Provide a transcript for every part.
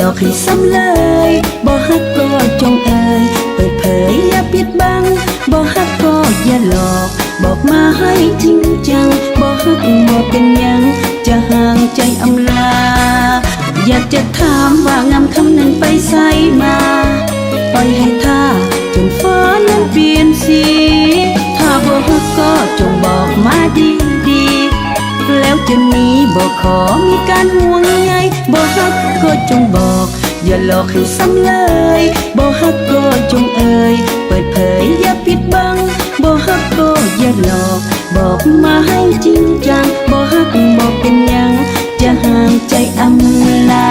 หลอกให้ซ้ำเลยบ่ฮักก็จงเอ่ยเปิดเผยอย่าปิดบังบ่ฮักก็อย่าหลอกบอกมาให้จริงจังบ่ฮักบ่เป็นหยังจะห่างใจอำลาอยากจะถามว่างามคำนั้นไปไสมาปล่อยให้ท่าจนฟ้านั้นเปลี่ยนสีถ้าบ่ฮักก็จงบอกมาดีๆแล้วจะหนีบ่ขอมีการห่วงใยบ่ฮักก็จงบอกอย่าหลอกให้ซ้ำเลยบ่ฮักก็จงเอ่ยเปิดเผยอย่าปิดบังบ่ฮักก็อย่าหลอกบอกมาให้จริงจังบ่ฮักบ่เป็นหยังจะห่างใจอำลา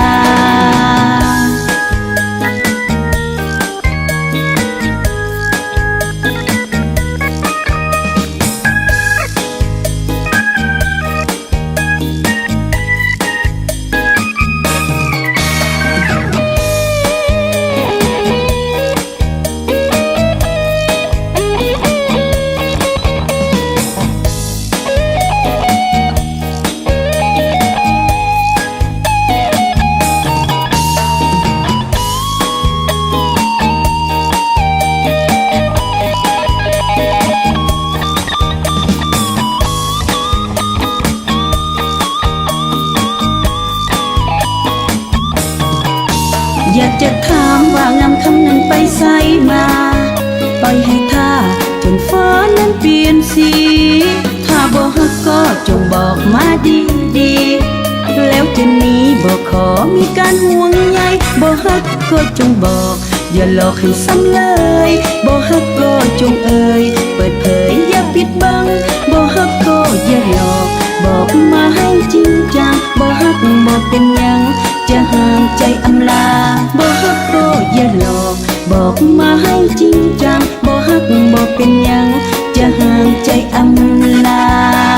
อยากจะถามว่างามคำนั้นไปไสมาปล่อยให้ท่าจนฟ้านั้นเปลี่ยนสีถ้าบ่ฮักก็จงบอกมาดีๆแล้วจะหนีบ่ขอมีการห่วงใยบ่ฮักก็จงบอกอย่าหลอกให้ซ้ำเลยบ่ฮักก็จงเอ่ยเปิดเผยอย่าปิดบังบ่ฮักก็อย่าหลอกบอกมาให้จริงจังบ่ฮักบ่เป็นหยังจะห่างใจอำลาบ่ฮักก็อย่าหลอกบอกมาให้จริงจังบ่ฮักบ่เป็นหยังจะห่างใจอำลา